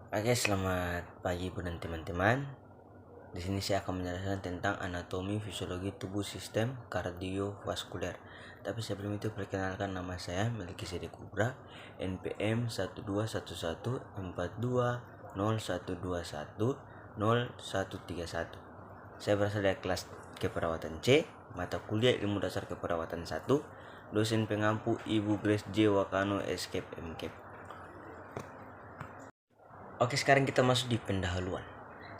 Oke, selamat pagi Bu dan teman-teman. Di sini saya akan menjelaskan tentang anatomi fisiologi tubuh sistem kardiovaskuler. Tapi sebelum itu perkenalkan, nama saya Melkisedek Kubra, NPM 1211420121031. Saya berasal dari kelas keperawatan C, mata kuliah ilmu dasar keperawatan 1, dosen pengampu Ibu Grace J. Wakano Escape MCAP. Oke, sekarang kita masuk di pendahuluan.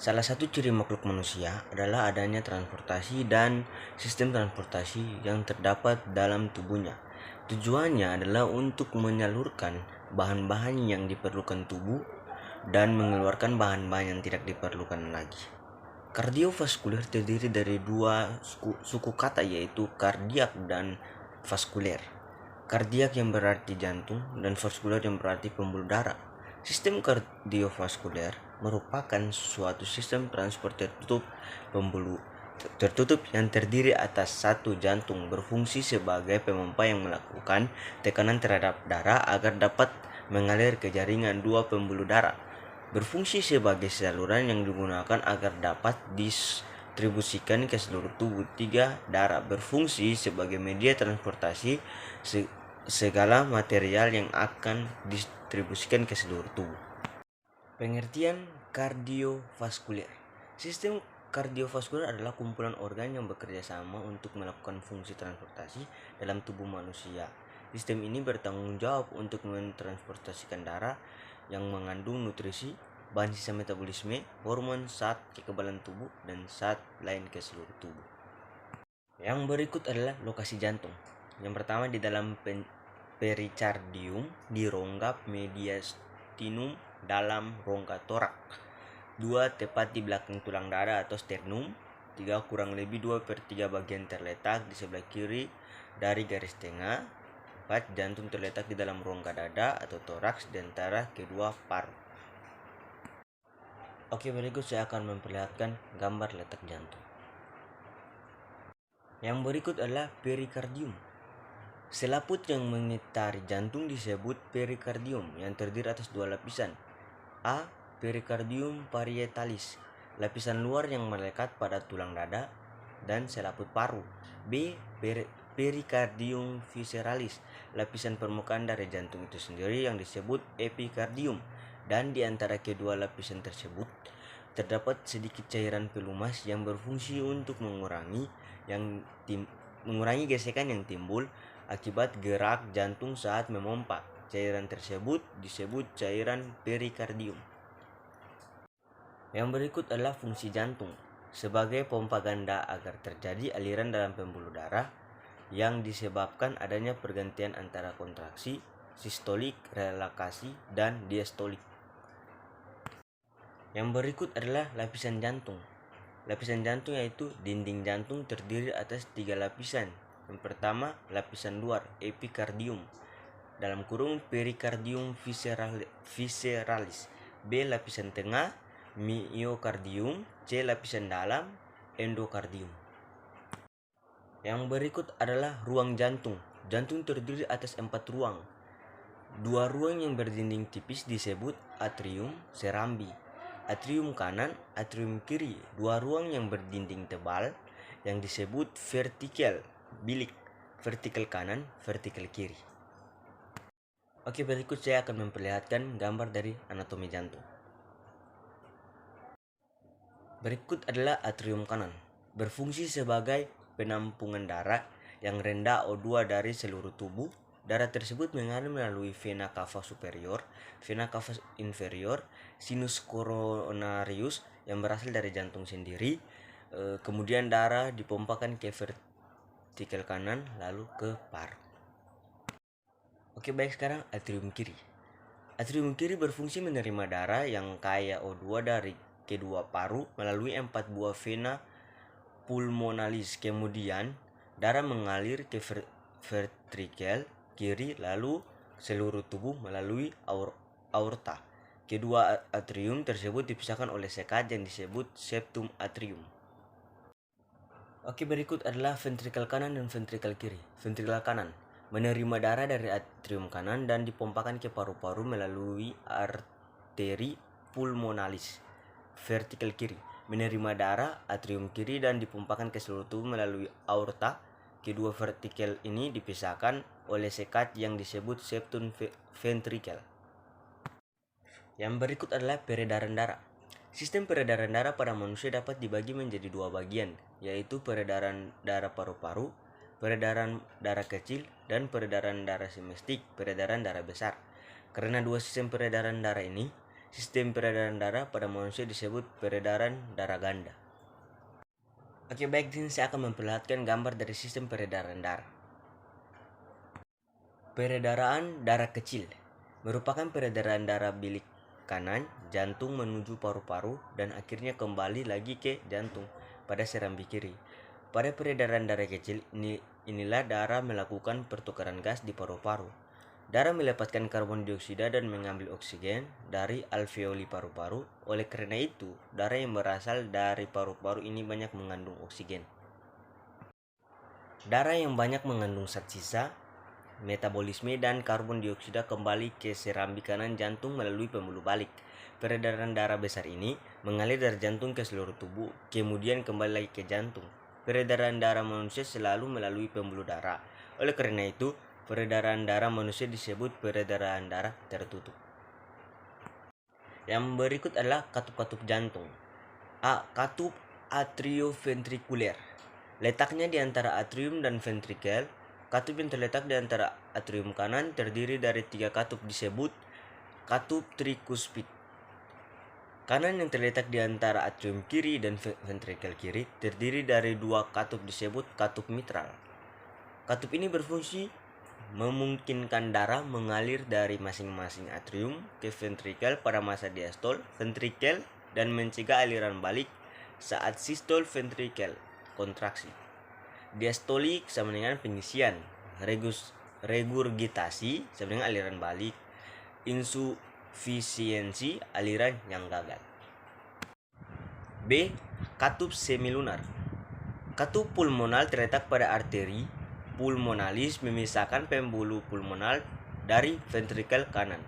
Salah satu ciri makhluk manusia adalah adanya transportasi dan sistem transportasi yang terdapat dalam tubuhnya. Tujuannya adalah untuk menyalurkan bahan-bahan yang diperlukan tubuh dan mengeluarkan bahan-bahan yang tidak diperlukan lagi. Kardiovaskuler terdiri dari dua suku kata, yaitu kardiak dan vaskuler. Kardiak yang berarti jantung dan vaskuler yang berarti pembuluh darah. Sistem kardiovaskuler merupakan suatu sistem transport tertutup yang terdiri atas satu jantung berfungsi sebagai pemompa yang melakukan tekanan terhadap darah agar dapat mengalir ke jaringan dua pembuluh darah. Berfungsi sebagai saluran yang digunakan agar dapat distribusikan ke seluruh tubuh. Tiga, darah berfungsi sebagai media transportasi segala material yang akan distribusikan ke seluruh tubuh. Pengertian kardiovaskuler. Sistem kardiovaskuler adalah kumpulan organ yang bekerja sama untuk melakukan fungsi transportasi dalam tubuh manusia. Sistem ini bertanggung jawab untuk mentransportasikan darah yang mengandung nutrisi, bahan sisa metabolisme, hormon, zat kekebalan tubuh, dan zat lain ke seluruh tubuh. Yang berikut adalah lokasi jantung. Yang pertama di dalam pericardium, di rongga mediastinum dalam rongga torak. 2. Tepat di belakang tulang dada atau sternum. 3. Kurang lebih 2/3 bagian terletak di sebelah kiri dari garis tengah. 4. Jantung terletak di dalam rongga dada atau toraks di antara kedua paru. Oke, berikut saya akan memperlihatkan gambar letak jantung. Yang berikut adalah perikardium. Selaput yang mengitari jantung disebut perikardium yang terdiri atas dua lapisan. A. Perikardium parietalis, lapisan luar yang melekat pada tulang dada dan selaput paru. B. Perikardium visceralis, lapisan permukaan dari jantung itu sendiri yang disebut epikardium, dan di antara kedua lapisan tersebut terdapat sedikit cairan pelumas yang berfungsi untuk mengurangi gesekan yang timbul akibat gerak jantung saat memompa. Cairan tersebut disebut cairan perikardium. Yang berikut adalah fungsi jantung sebagai pompa ganda agar terjadi aliran dalam pembuluh darah yang disebabkan adanya pergantian antara kontraksi, sistolik, relaksasi, dan diastolik. Yang berikut adalah lapisan jantung. Lapisan jantung yaitu dinding jantung terdiri atas 3 lapisan. Yang pertama, lapisan luar, epikardium, dalam kurung perikardium visceralis. B. Lapisan tengah, myokardium. C. Lapisan dalam, endokardium. Yang berikut adalah ruang jantung. Jantung terdiri atas 4 ruang. 2 ruang yang berdinding tipis disebut atrium serambi. Atrium kanan, atrium kiri. 2 ruang yang berdinding tebal yang disebut vertikel bilik. Vertikel kanan, vertikel kiri. Oke, berikut saya akan memperlihatkan gambar dari anatomi jantung. Berikut adalah atrium kanan. Berfungsi sebagai penampungan darah yang rendah O2 dari seluruh tubuh. Darah tersebut mengalir melalui vena cava superior, vena cava inferior, sinus coronarius yang berasal dari jantung sendiri. Kemudian darah dipompakan ke vertikel kanan lalu ke paru. Oke, baik, sekarang atrium kiri. Atrium kiri berfungsi menerima darah yang kaya O2 dari kedua paru melalui 4 buah vena pulmonalis. Kemudian darah mengalir ke ventrikel kiri lalu seluruh tubuh melalui aorta. Kedua atrium tersebut dipisahkan oleh sekat yang disebut septum atrium. Oke, berikut adalah ventrikel kanan dan ventrikel kiri. Ventrikel kanan menerima darah dari atrium kanan dan dipompakan ke paru-paru melalui arteri pulmonalis vertikal kiri, menerima darah atrium kiri dan dipompakan ke seluruh tubuh melalui aorta. Kedua vertikal ini dipisahkan oleh sekat yang disebut septum ventrikel. Yang berikut adalah peredaran darah. Sistem peredaran darah pada manusia dapat dibagi menjadi dua bagian, yaitu peredaran darah paru-paru, peredaran darah kecil, dan peredaran darah semestik, peredaran darah besar. Karena dua sistem peredaran darah ini, sistem peredaran darah pada manusia disebut peredaran darah ganda. Oke, baik, di sini saya akan memperlihatkan gambar dari sistem peredaran darah. Peredaran darah kecil merupakan peredaran darah bilik kanan, jantung menuju paru-paru, dan akhirnya kembali lagi ke jantung pada serambi kiri. Pada peredaran darah kecil, inilah darah melakukan pertukaran gas di paru-paru. Darah melepaskan karbon dioksida dan mengambil oksigen dari alveoli paru-paru. Oleh karena itu, darah yang berasal dari paru-paru ini banyak mengandung oksigen. Darah yang banyak mengandung zat sisa, metabolisme, dan karbon dioksida kembali ke serambi kanan jantung melalui pembuluh balik. Peredaran darah besar ini mengalir dari jantung ke seluruh tubuh, kemudian kembali lagi ke jantung. Peredaran darah manusia selalu melalui pembuluh darah. Oleh karena itu, peredaran darah manusia disebut peredaran darah tertutup. Yang berikut adalah katup-katup jantung. A. Katup atrioventrikuler. Letaknya di antara atrium dan ventrikel. Katup yang terletak di antara atrium kanan terdiri dari 3 katup disebut katup trikuspid. Kanan yang terletak di antara atrium kiri dan ventrikel kiri terdiri dari 2 katup disebut katup mitral. Katup ini berfungsi memungkinkan darah mengalir dari masing-masing atrium ke ventrikel pada masa diastol ventrikel dan mencegah aliran balik saat sistol ventrikel kontraksi. Diastolik sama dengan pengisian, regurgitasi sama dengan aliran balik, insufisiensi aliran yang gagal. B. Katup semilunar. Katup pulmonal terletak pada arteri pulmonalis memisahkan pembuluh pulmonal dari ventrikel kanan.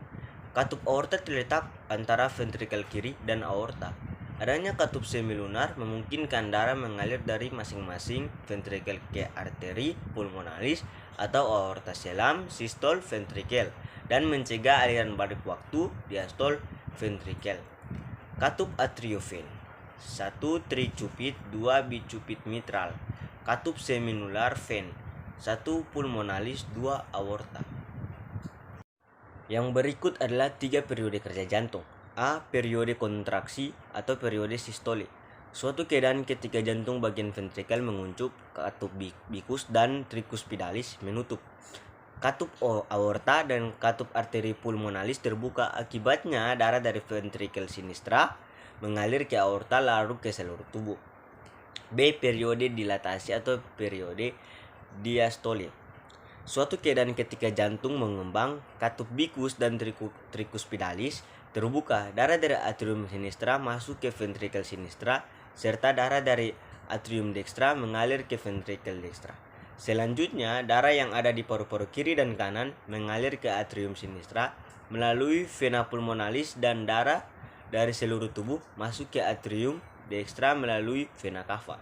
Katup aorta terletak antara ventrikel kiri dan aorta. Adanya katup semilunar memungkinkan darah mengalir dari masing-masing ventrikel ke arteri pulmonalis atau aorta selam sistol ventrikel dan mencegah aliran balik waktu diastol ventrikel. Katup atrioven. 1. Tricupit, 2. Bicupit mitral. Katup semilunar ven. 1. Pulmonalis, 2. Aorta. Yang berikut adalah 3 periode kerja jantung. A. Periode kontraksi atau periode sistole. Suatu keadaan ketika jantung bagian ventrikel menguncup, katup bicus dan tricuspidalis menutup. Katup aorta dan katup arteri pulmonalis terbuka, akibatnya darah dari ventrikel sinistra mengalir ke aorta lalu ke seluruh tubuh. B. Periode dilatasi atau periode diastole. Suatu keadaan ketika jantung mengembang, katup bicus dan tricuspidalis terbuka, darah dari atrium sinistra masuk ke ventrikel sinistra, serta darah dari atrium dextra mengalir ke ventrikel dextra. Selanjutnya, darah yang ada di paru-paru kiri dan kanan mengalir ke atrium sinistra melalui vena pulmonalis dan darah dari seluruh tubuh masuk ke atrium dextra melalui vena cava.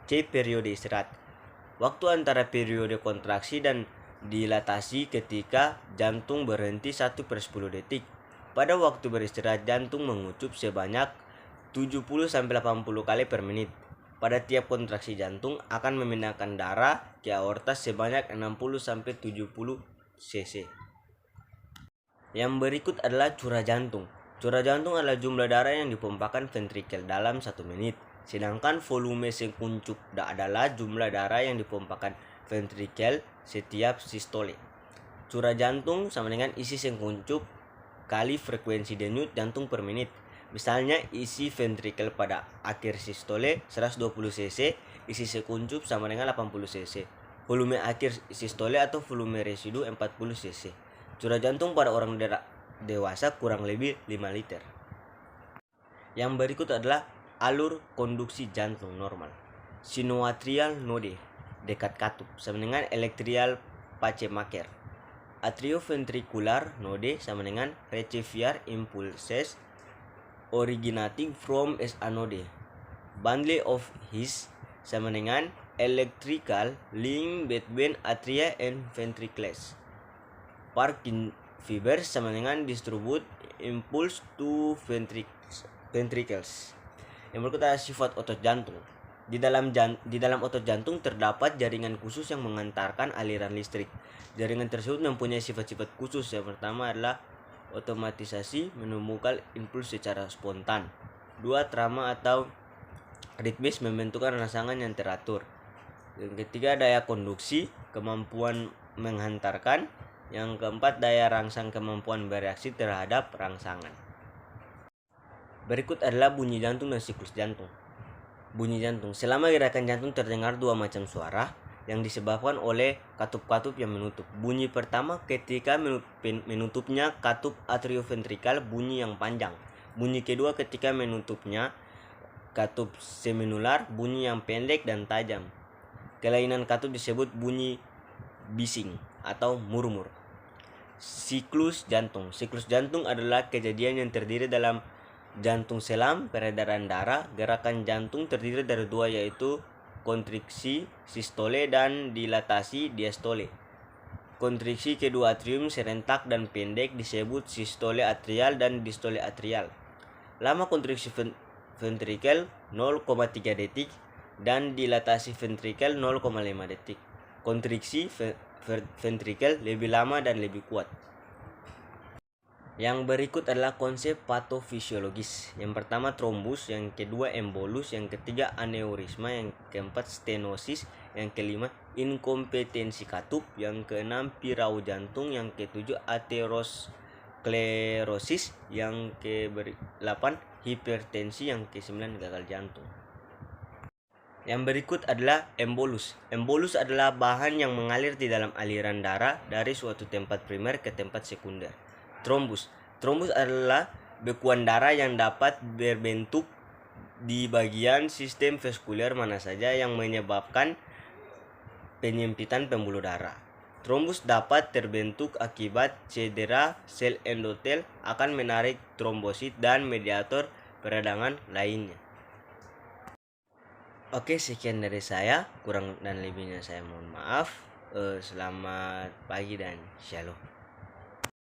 C. Periode istirahat. Waktu antara periode kontraksi dan dilatasi ketika jantung berhenti 1/10 detik. Pada waktu beristirahat, jantung mengucup sebanyak 70-80 kali per menit. Pada tiap kontraksi, jantung akan memindahkan darah ke aorta sebanyak 60-70 cc. Yang berikut adalah curah jantung. Curah jantung adalah jumlah darah yang dipompakan ventrikel dalam 1 menit. Sedangkan volume sekuncup adalah jumlah darah yang dipompakan ventrikel setiap sistole. Curah jantung sama dengan isi sekuncup kali frekuensi denyut jantung per menit. Misalnya isi ventrikel pada akhir sistole 120 cc, isi sekuncup sama dengan 80 cc. Volume akhir sistole atau volume residu 40 cc. Curah jantung pada orang dewasa kurang lebih 5 liter. Yang berikut adalah alur konduksi jantung normal. Sinoatrial node dekat katup sama dengan electrial pacemaker. Atrioventricular node sama dengan reservoir impulses originating from S anode. Bundle of his sama dengan electrical link between atria and ventricles. Parkin fibers sama dengan distribute impulse to ventricles. Yang berikutnya sifat otot jantung. Di dalam otot jantung terdapat jaringan khusus yang mengantarkan aliran listrik. Jaringan tersebut mempunyai sifat-sifat khusus. Yang pertama adalah otomatisasi, menemukan impuls secara spontan. 2. Trama atau ritmis, membentukkan rangsangan yang teratur. Yang ketiga daya konduksi, kemampuan menghantarkan. Yang keempat daya rangsang, kemampuan bereaksi terhadap rangsangan. Berikut adalah bunyi jantung dan siklus jantung. Bunyi jantung. Selama gerakan jantung terdengar dua macam suara yang disebabkan oleh katup-katup yang menutup. Bunyi pertama ketika menutupnya katup atrioventrikal, bunyi yang panjang. Bunyi kedua ketika menutupnya katup seminular, bunyi yang pendek dan tajam. Kelainan katup disebut bunyi bising atau murmur. Siklus jantung. Siklus jantung adalah kejadian yang terdiri dalam jantung selam, peredaran darah. Gerakan jantung terdiri dari dua, yaitu kontriksi sistole dan dilatasi diastole. Kontriksi kedua atrium serentak dan pendek disebut sistole atrial dan distole atrial. Lama kontriksi ventrikel 0,3 detik dan dilatasi ventrikel 0,5 detik. Kontriksi ventrikel lebih lama dan lebih kuat. Yang berikut adalah konsep patofisiologis. Yang pertama trombus, yang kedua embolus, yang ketiga aneurisma, yang keempat stenosis, yang kelima inkompetensi katup, yang keenam pirau jantung, yang ketujuh aterosklerosis, yang ke-8 hipertensi, yang ke-9 gagal jantung. Yang berikut adalah embolus. Embolus adalah bahan yang mengalir di dalam aliran darah dari suatu tempat primer ke tempat sekunder. Trombus. Trombus adalah bekuan darah yang dapat berbentuk di bagian sistem vaskuler mana saja yang menyebabkan penyempitan pembuluh darah. Trombus dapat terbentuk akibat cedera sel endotel akan menarik trombosit dan mediator peradangan lainnya. Oke, sekian dari saya. Kurang dan lebihnya saya mohon maaf. Selamat pagi dan shalom.